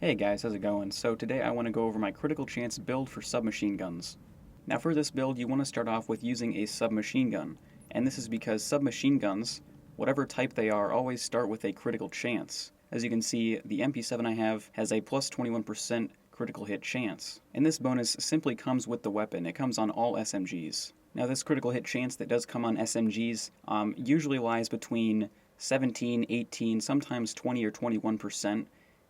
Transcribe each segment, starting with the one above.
Hey guys, how's it going? So today I want to go over my critical chance build for submachine guns. Now for this build you want to start off with using a submachine gun, and this is because submachine guns, whatever type they are, always start with a critical chance. As you can see, the MP7 I have has a plus 21% critical hit chance, and this bonus simply comes with the weapon. It comes on all SMGs. Now this critical hit chance that does come on SMGs usually lies between 17, 18, sometimes 20 or 21%.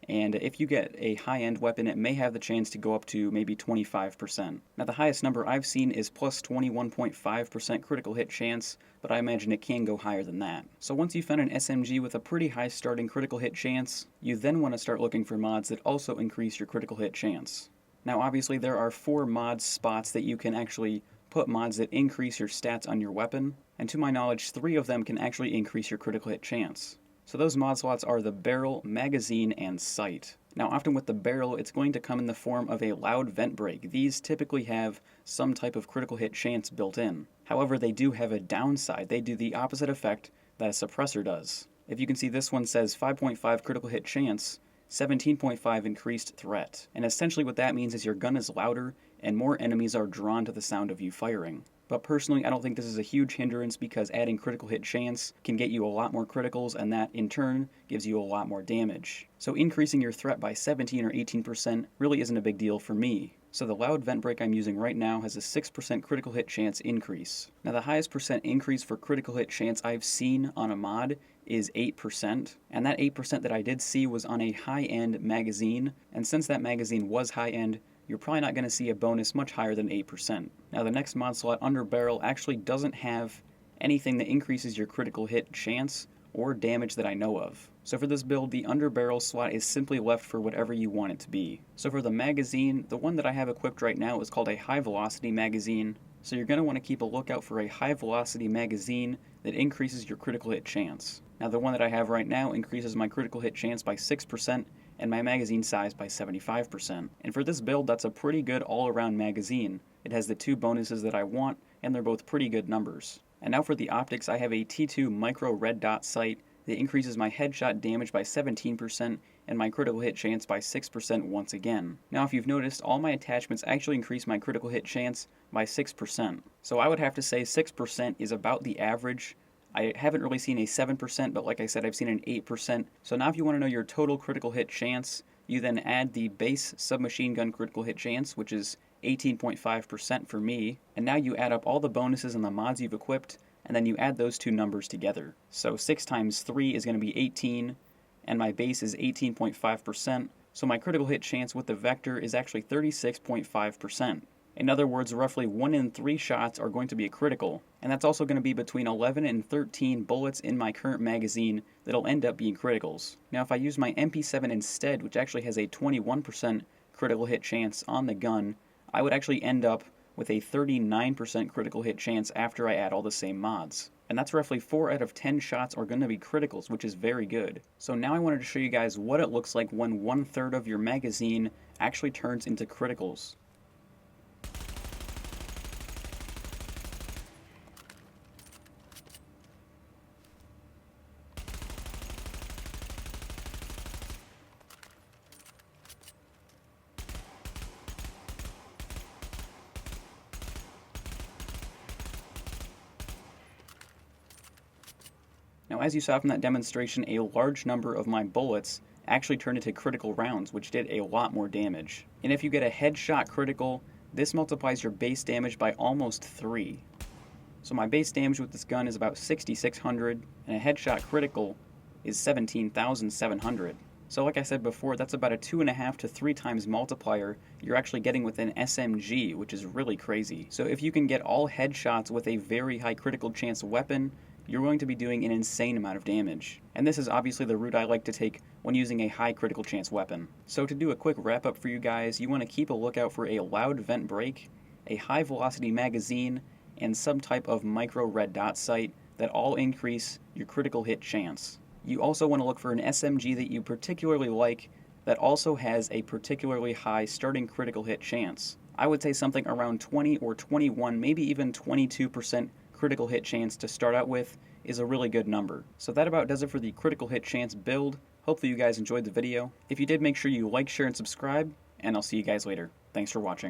And if you get a high-end weapon, it may have the chance to go up to maybe 25%. Now the highest number I've seen is plus 21.5% critical hit chance, but I imagine it can go higher than that. So once you found an SMG with a pretty high starting critical hit chance, you then want to start looking for mods that also increase your critical hit chance. Now obviously there are 4 mod spots that you can actually put mods that increase your stats on your weapon, and to my knowledge 3 of them can actually increase your critical hit chance. So those mod slots are the barrel, magazine, and sight. Now often with the barrel, it's going to come in the form of a loud vent brake. These typically have some type of critical hit chance built in. However, they do have a downside. They do the opposite effect that a suppressor does. If you can see, this one says 5.5 critical hit chance, 17.5 increased threat. And essentially what that means is your gun is louder and more enemies are drawn to the sound of you firing. But personally, I don't think this is a huge hindrance because adding critical hit chance can get you a lot more criticals, and that in turn gives you a lot more damage. So increasing your threat by 17 or 18% really isn't a big deal for me. So the loud vent brake I'm using right now has a 6% critical hit chance increase. Now the highest percent increase for critical hit chance I've seen on a mod is 8%, and that 8% that I did see was on a high-end magazine, and since that magazine was high-end, you're probably not going to see a bonus much higher than 8%. Now the next mod slot, under barrel, actually doesn't have anything that increases your critical hit chance or damage that I know of. So for this build, the under barrel slot is simply left for whatever you want it to be. So for the magazine, the one that I have equipped right now is called a high velocity magazine. So you're going to want to keep a lookout for a high velocity magazine that increases your critical hit chance. Now the one that I have right now increases my critical hit chance by 6%, and my magazine size by 75%. And for this build, that's a pretty good all-around magazine. It has the 2 bonuses that I want, and they're both pretty good numbers. And now for the optics, I have a T2 micro red dot sight that increases my headshot damage by 17% and my critical hit chance by 6% once again. Now if you've noticed, all my attachments actually increase my critical hit chance by 6%. So I would have to say 6% is about the average. I haven't really seen a 7%, but like I said, I've seen an 8%. So now if you want to know your total critical hit chance, you then add the base submachine gun critical hit chance, which is 18.5% for me, and now you add up all the bonuses and the mods you've equipped, and then you add those 2 numbers together. So 6 times 3 is going to be 18, and my base is 18.5%, so my critical hit chance with the vector is actually 36.5%. In other words, roughly 1 in 3 shots are going to be a critical, and that's also going to be between 11 and 13 bullets in my current magazine that'll end up being criticals. Now if I use my MP7 instead, which actually has a 21% critical hit chance on the gun, I would actually end up with a 39% critical hit chance after I add all the same mods. And that's roughly 4 out of 10 shots are going to be criticals, which is very good. So now I wanted to show you guys what it looks like when 1/3 of your magazine actually turns into criticals. Now as you saw from that demonstration, a large number of my bullets actually turned into critical rounds, which did a lot more damage. And if you get a headshot critical, this multiplies your base damage by almost 3. So my base damage with this gun is about 6,600, and a headshot critical is 17,700. So like I said before, that's about a 2.5 to 3 times multiplier you're actually getting with an SMG, which is really crazy. So if you can get all headshots with a very high critical chance weapon, you're going to be doing an insane amount of damage. And this is obviously the route I like to take when using a high critical chance weapon. So to do a quick wrap up for you guys, you want to keep a lookout for a loud vent brake, a high velocity magazine, and some type of micro red dot sight that all increase your critical hit chance. You also want to look for an SMG that you particularly like that also has a particularly high starting critical hit chance. I would say something around 20 or 21, maybe even 22% critical hit chance to start out with is a really good number. So that about does it for the critical hit chance build. Hopefully you guys enjoyed the video. If you did, make sure you like, share, and subscribe, and I'll see you guys later. Thanks for watching.